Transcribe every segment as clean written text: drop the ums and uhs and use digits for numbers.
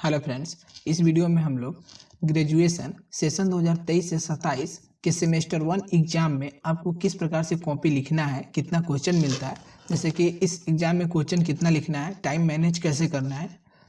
Hello friends, इस video में हम लोग ग्रेजुएशन सेशन 2023 से 27 के सेमेस्टर 1 एग्जाम में आपको किस प्रकार से कॉपी लिखना है, कितना क्वेश्चन मिलता है, जैसे कि इस एग्जाम में क्वेश्चन कितना लिखना है, टाइम मैनेज कैसे करना है,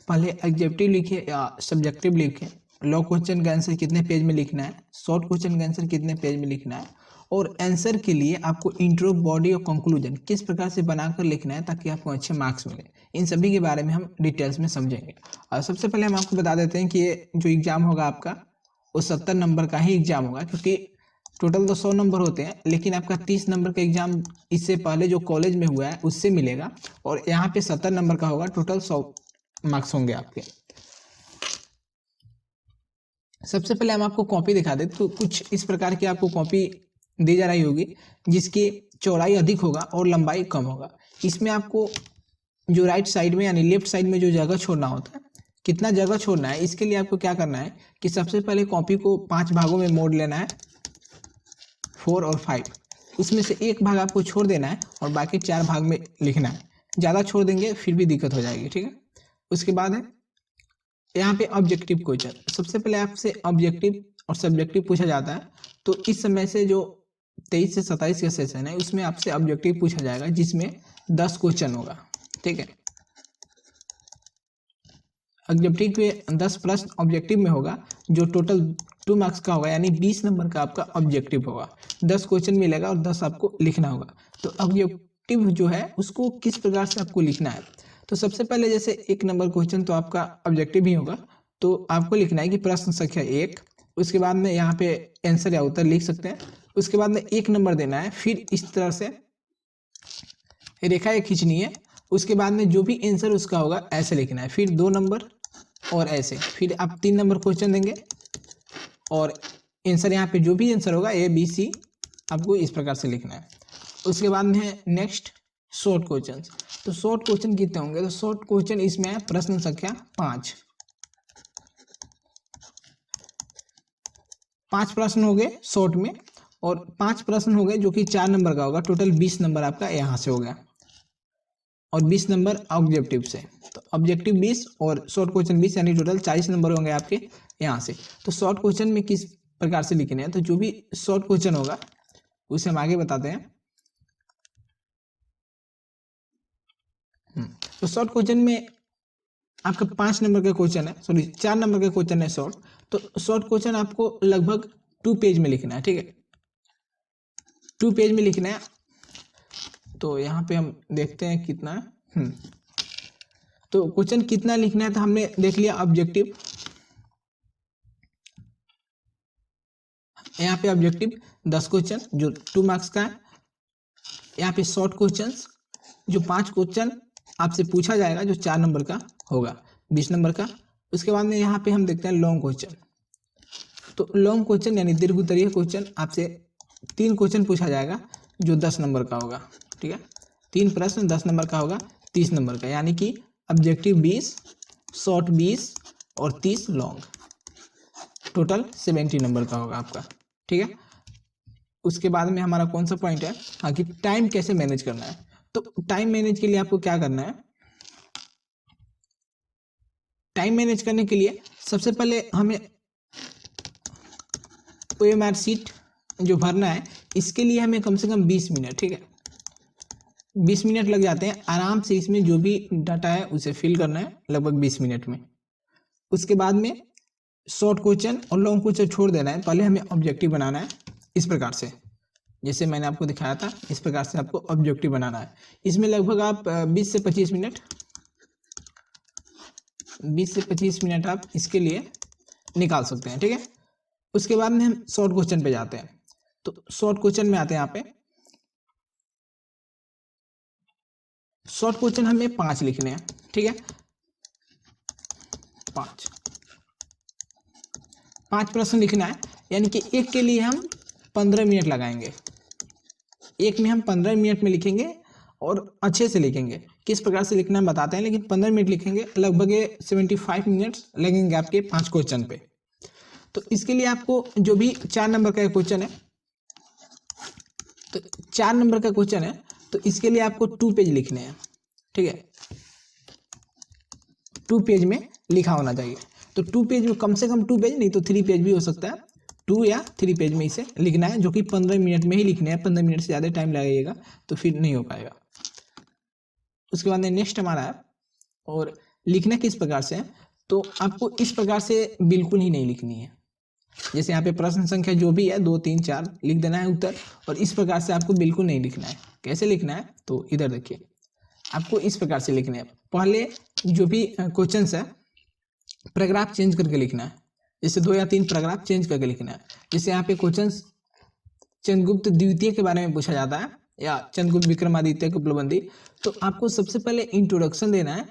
पहले एग्जेक्टिव लिखे या सब्जेक्टिव लिखे, लॉन्ग क्वेश्चन का आंसर कितने पेज में लिखना है, शॉर्ट क्वेश्चन का आंसर कितने पेज में लिखना है, और आंसर के लिए आपको इंट्रो, बॉडी और कंक्लूजन किस प्रकार से बनाकर लिखना है ताकि आपको अच्छे मार्क्स मिले। इन सभी के बारे में हम डिटेल्स में समझेंगे। और सबसे पहले हम आपको बता देते हैं कि ये जो एग्ज़ाम होगा आपका वो 70 नंबर का ही एग्ज़ाम होगा, क्योंकि टोटल तो 100 नंबर होते हैं, लेकिन आपका 30 नंबर का एग्ज़ाम इससे पहले जो कॉलेज में हुआ है उससे मिलेगा, और यहाँ पे 70 नंबर का होगा। टोटल 100 मार्क्स होंगे आपके। सबसे पहले हम आपको कॉपी दिखा दें तो कुछ इस प्रकार की आपको कॉपी दी जा रही होगी, जिसकी चौड़ाई अधिक होगा और लंबाई कम होगा। इसमें आपको जो राइट साइड में यानी लेफ्ट साइड में जो जगह छोड़ना होता है, कितना जगह छोड़ना है, इसके लिए आपको क्या करना है कि सबसे पहले कॉपी को 5 भागों में मोड़ लेना है, 4 और 5। उसमें से एक भाग आपको छोड़ देना है और बाकी 4 भाग में लिखना है। ज़्यादा छोड़ देंगे फिर भी दिक्कत हो जाएगी, ठीक है। उसके बाद है यहाँ पे ऑब्जेक्टिव क्वेश्चन। सबसे पहले आपसे ऑब्जेक्टिव और सब्जेक्टिव पूछा जाता है, तो इस समय से जो 23 से 27 का सेशन है उसमें आपसे ऑब्जेक्टिव पूछा जाएगा, जिसमें 10 क्वेश्चन होगा, ठीक है। ऑब्जेक्टिव पे 10 प्रश्न ऑब्जेक्टिव में होगा, जो टोटल 2 मार्क्स का होगा, यानी 20 नंबर का आपका ऑब्जेक्टिव होगा। 10 क्वेश्चन मिलेगा और 10 आपको लिखना होगा। तो ऑब्जेक्टिव जो है उसको किस प्रकार से आपको लिखना है, तो सबसे पहले जैसे 1 नंबर क्वेश्चन तो आपका ऑब्जेक्टिव ही होगा, तो आपको लिखना है कि प्रश्न संख्या 1। उसके बाद में यहाँ पे आंसर या उत्तर लिख सकते हैं। उसके बाद में 1 नंबर देना है, फिर इस तरह से रेखा एक खींचनी है। उसके बाद में जो भी आंसर उसका होगा ऐसे लिखना है, फिर 2 नंबर और ऐसे, फिर आप 3 नंबर क्वेश्चन देंगे और आंसर यहाँ पे जो भी आंसर होगा ABC आपको इस प्रकार से लिखना है। उसके बाद में है नेक्स्ट शॉर्ट क्वेश्चन। तो शॉर्ट क्वेश्चन कितने होंगे, तो शॉर्ट क्वेश्चन इसमें है प्रश्न संख्या 5। 5 प्रश्न हो गए शॉर्ट में, और 5 प्रश्न हो गए जो कि 4 नंबर का होगा। टोटल 20 नंबर आपका यहाँ से हो गया, और 20 नंबर ऑब्जेक्टिव से। तो ऑब्जेक्टिव 20 और शॉर्ट क्वेश्चन 20, यानी टोटल 40 नंबर होंगे आपके यहाँ से। तो शॉर्ट क्वेश्चन में किस प्रकार से लिखने हैं, तो जो भी शॉर्ट क्वेश्चन होगा उसे हम आगे बताते हैं। तो शॉर्ट क्वेश्चन में आपका 5 नंबर का क्वेश्चन है, सॉरी 4 नंबर का क्वेश्चन है शॉर्ट। तो शॉर्ट क्वेश्चन आपको लगभग 2 पेज में लिखना है, ठीक है। 2 पेज में लिखना है। तो यहाँ पे हम देखते हैं कितना है। तो क्वेश्चन कितना लिखना है, तो हमने देख लिया ऑब्जेक्टिव। यहाँ पे ऑब्जेक्टिव 10 क्वेश्चन जो 2 मार्क्स का है। यहाँ पे शॉर्ट क्वेश्चंस जो 5 क्वेश्चन आपसे पूछा जाएगा, जो 4 नंबर का होगा, 20 नंबर का। उसके बाद में यहाँ पे हम देखते हैं लॉन्ग क्वेश्चन। तो लॉन्ग क्वेश्चन यानी दीर्घ उत्तरीय क्वेश्चन आपसे 3 क्वेश्चन पूछा जाएगा, जो 10 नंबर का होगा, ठीक है। 3 प्रश्न 10 नंबर का होगा, 30 नंबर का, यानी कि ऑब्जेक्टिव 20, शॉर्ट 20 और 30 लॉन्ग, टोटल 70 नंबर का होगा आपका, ठीक है। उसके बाद में हमारा कौन सा पॉइंट है, हाँ, कि टाइम कैसे मैनेज करना है। तो टाइम मैनेज के लिए आपको क्या करना है, टाइम मैनेज करने के लिए सबसे पहले हमें OMR शीट जो भरना है, इसके लिए हमें कम से कम 20 मिनट, ठीक है, 20 मिनट लग जाते हैं आराम से। इसमें जो भी डाटा है उसे फिल करना है लगभग 20 मिनट में। उसके बाद में शॉर्ट क्वेश्चन और लॉन्ग क्वेश्चन छोड़ देना है। पहले हमें ऑब्जेक्टिव बनाना है इस प्रकार से, जैसे मैंने आपको दिखाया था, इस प्रकार से आपको ऑब्जेक्टिव बनाना है। इसमें लगभग आप 20 से 25 मिनट आप इसके लिए निकाल सकते हैं, ठीक है। उसके बाद में हम शॉर्ट क्वेश्चन पे जाते हैं। तो शॉर्ट क्वेश्चन में आते हैं। यहाँ पे शॉर्ट क्वेश्चन हमें 5 लिखने हैं, ठीक है। 5 प्रश्न लिखना है, यानी कि एक के लिए हम 15 मिनट लगाएंगे। एक में हम 15 मिनट में लिखेंगे और अच्छे से लिखेंगे। किस प्रकार से लिखना है बताते हैं, लेकिन 15 मिनट लिखेंगे, लगभग 75 मिनट्स लगेंगे आपके 5 क्वेश्चन पे। तो इसके लिए आपको जो भी 4 नंबर का क्वेश्चन है, तो 4 नंबर का क्वेश्चन है, तो इसके लिए आपको 2 पेज लिखने हैं, ठीक है। 2 पेज में लिखा होना चाहिए। तो 2 पेज में, कम से कम 2 पेज नहीं तो 3 पेज भी हो सकता है, 2 या 3 पेज में इसे लिखना है, जो कि 15 मिनट में ही लिखने हैं। 15 मिनट से ज़्यादा टाइम लगेगा तो फिर नहीं हो पाएगा। उसके बाद में नेक्स्ट हमारा है, और लिखना किस प्रकार से है, तो आपको इस प्रकार से बिल्कुल ही नहीं लिखनी है। जैसे यहाँ पे प्रश्न संख्या जो भी है 2 3 4 लिख देना है उत्तर, और इस प्रकार से आपको बिल्कुल नहीं लिखना है। कैसे लिखना है, तो इधर देखिए, आपको इस प्रकार से लिखना है। पहले जो भी क्वेश्चन है पैराग्राफ चेंज करके लिखना है, जैसे 2 या 3 पैराग्राफ चेंज करके लिखना है। जैसे यहाँ पे क्वेश्चन चंद्रगुप्त द्वितीय के बारे में पूछा जाता है या चंद्रगुप्त विक्रमादित्य की उपलब्धि, तो आपको सबसे पहले इंट्रोडक्शन देना है।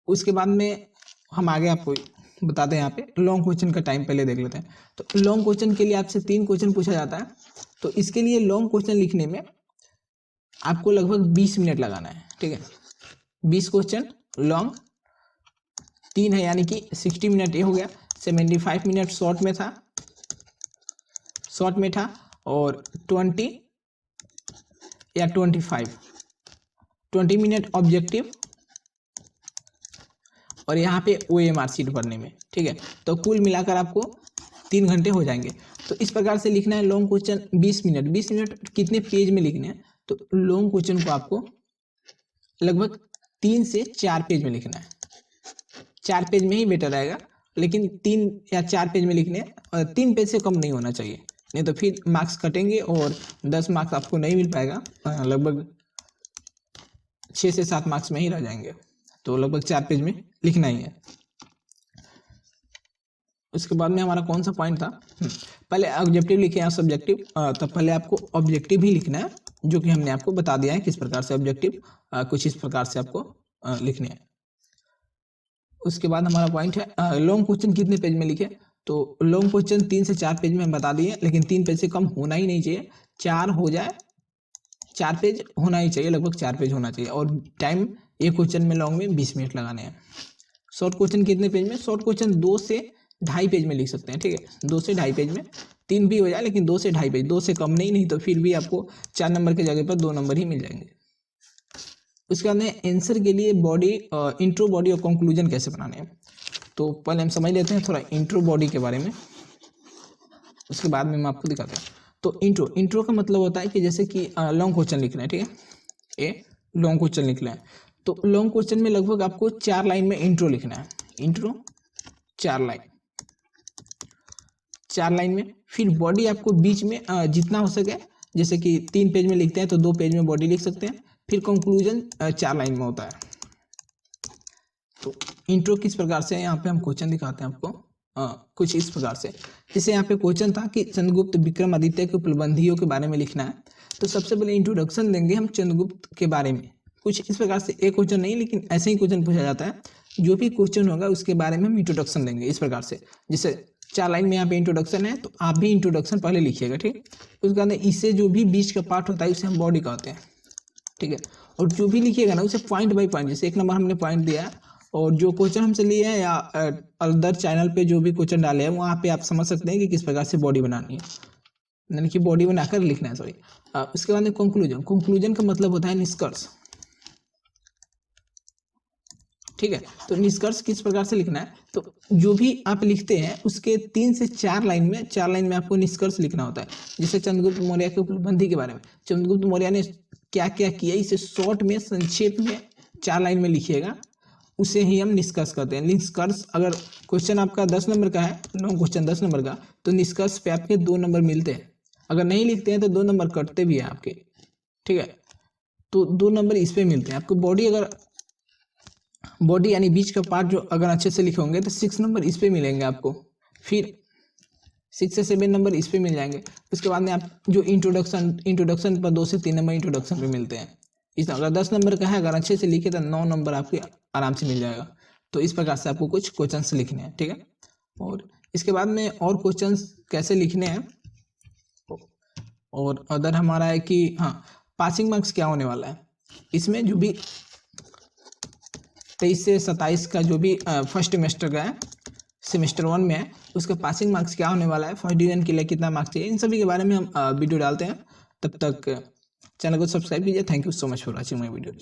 उसके बाद में हम आगे आपको बताते हैं। यहाँ पे लॉन्ग क्वेश्चन का टाइम पहले देख लेते हैं। तो लॉन्ग क्वेश्चन के लिए आपसे 3 क्वेश्चन पूछा जाता है, तो इसके लिए लॉन्ग क्वेश्चन लिखने में आपको लगभग 20 मिनट लगाना है। ठीक है, 20 क्वेश्चन लॉन्ग, 3 है यानी कि 60 मिनट ये हो गया। 75 मिनट शॉर्ट में था, और 20 या 20 मिनट ऑब्जेक्टिव, और यहाँ पे OMR शीट भरने में। ठीक है, तो कुल मिलाकर आपको 3 घंटे हो जाएंगे। तो इस प्रकार से लिखना है लॉन्ग क्वेश्चन 20 मिनट। 20 मिनट कितने पेज में लिखने हैं, तो लॉन्ग क्वेश्चन को आपको लगभग 3 से 4 पेज में लिखना है। 4 पेज में ही बेटर रहेगा, लेकिन 3 या 4 पेज में लिखने हैं, और 3 पेज से कम नहीं होना चाहिए, नहीं तो फिर मार्क्स कटेंगे और 10 मार्क्स आपको नहीं मिल पाएगा। लगभग 6 से 7 मार्क्स में ही रह जाएंगे। तो लगभग 4 पेज में लिखना ही है। उसके बाद में हमारा कौन सा पॉइंट था, पहले ऑब्जेक्टिव लिखे या सब्जेक्टिव, तो पहले आपको ऑब्जेक्टिव ही लिखना है, जो कि हमने आपको बता दिया है किस प्रकार से ऑब्जेक्टिव कुछ इस प्रकार से आपको लिखने हैं। उसके बाद हमारा पॉइंट है लॉन्ग क्वेश्चन कितने पेज में लिखे, तो लॉन्ग क्वेश्चन 3 से 4 पेज में हम बता दिए, लेकिन 3 पेज से कम होना ही नहीं चाहिए। 4 हो जाए, 4 पेज होना ही चाहिए, लगभग 4 पेज होना चाहिए। और टाइम एक क्वेश्चन में लॉन्ग में 20 मिनट लगाने हैं। शॉर्ट क्वेश्चन कितने पेज में, शॉर्ट क्वेश्चन 2 से 2.5 पेज में लिख सकते हैं। ठीक है, 2 से 2.5 पेज में, 3 भी हो जाए, लेकिन 2 से 2.5 पेज, 2 से कम नहीं तो फिर भी आपको 4 नंबर की जगह पर 2 नंबर ही मिल जाएंगे। उसके बाद में आंसर के लिए बॉडी, इंट्रो, बॉडी और कंक्लूजन कैसे बनाने हैं, तो पहले हम समझ लेते हैं थोड़ा इंट्रो बॉडी के बारे में, उसके बाद में हम आपको दिखाते हैं। तो इंट्रो का मतलब होता है कि जैसे कि लॉन्ग क्वेश्चन लिखना है। ठीक है, ये लॉन्ग क्वेश्चन लिखना है, तो लॉन्ग क्वेश्चन में लगभग आपको 4 लाइन में इंट्रो लिखना है। इंट्रो 4 लाइन में, फिर बॉडी आपको बीच में जितना हो सके, जैसे कि 3 पेज में लिखते हैं तो 2 पेज में बॉडी लिख सकते हैं। फिर कंक्लूजन 4 लाइन में होता है। तो इंट्रो किस प्रकार से, यहाँ पे हम क्वेश्चन दिखाते हैं आपको कुछ इस प्रकार से। जैसे यहाँ पे क्वेश्चन था कि चंद्रगुप्त विक्रमादित्य के उपलब्धियों के बारे में लिखना है, तो सबसे पहले इंट्रोडक्शन देंगे हम चंद्रगुप्त के बारे में। कुछ इस प्रकार से, एक क्वेश्चन नहीं लेकिन ऐसे ही क्वेश्चन पूछा जाता है। जो भी क्वेश्चन होगा उसके बारे में हम इंट्रोडक्शन देंगे इस प्रकार से। जैसे 4 लाइन में यहाँ पे इंट्रोडक्शन है, तो आप भी इंट्रोडक्शन पहले लिखिएगा। ठीक, उसके बाद इससे जो भी बीच का पार्ट होता है उसे हम बॉडी कहते हैं। ठीक है, और जो भी लिखिएगा ना उसे पॉइंट बाय पॉइंट, जैसे 1 नंबर हमने पॉइंट दिया है, और जो क्वेश्चन हमसे लिए हैं या अदर चैनल पे जो भी क्वेश्चन डाले हैं वहाँ पे आप समझ सकते हैं कि किस प्रकार से बॉडी बनानी है, यानी कि बॉडी बनाकर लिखना है। सॉरी, उसके बाद में कंक्लूजन का मतलब होता है निष्कर्ष। ठीक है, तो निष्कर्ष किस प्रकार से लिखना है, तो जो भी आप लिखते हैं उसके 3 से 4 लाइन में आपको निष्कर्ष लिखना होता है। जैसे चंद्रगुप्त मौर्य के उपलब्धि के बारे में, चंद्रगुप्त मौर्य ने क्या क्या किया, इसे शॉर्ट में, संक्षेप में 4 लाइन में लिखिएगा, उसे ही हम निष्कर्ष करते हैं। निष्कर्ष, अगर क्वेश्चन आपका 10 नंबर का है, लॉन्ग क्वेश्चन 10 नंबर का, तो निष्कर्ष पे आपके 2 नंबर मिलते हैं। अगर नहीं लिखते हैं तो 2 नंबर कटते भी हैं आपके। ठीक है, तो 2 नंबर इस पे मिलते हैं आपको। बॉडी यानी बीच का पार्ट जो अगर अच्छे से लिखे होंगे तो 6 नंबर इस पे मिलेंगे आपको, फिर 6 से 7 नंबर इस पे मिल जाएंगे। उसके बाद में आप जो इंट्रोडक्शन पर 2 से 3 नंबर इंट्रोडक्शन पे मिलते हैं। इस अगर 10 नंबर का है, अगर अच्छे से लिखे तो 9 नंबर आपके आराम से मिल जाएगा। तो इस प्रकार से आपको कुछ क्वेश्चंस लिखने हैं। ठीक है, और इसके बाद में और क्वेश्चंस कैसे लिखने हैं, और अदर हमारा है कि हाँ, पासिंग मार्क्स क्या होने वाला है इसमें, जो भी 23 से 27 का जो भी फर्स्ट सेमेस्टर का है, सेमेस्टर 1 में है, उसका पासिंग मार्क्स क्या होने वाला है, फर्स्ट डिवीजन के लिए कितना मार्क्स चाहिए, इन सभी के बारे में हम वीडियो डालते हैं। तब तक चैनल को सब्सक्राइब कीजिए। Thank you so much for watching my video.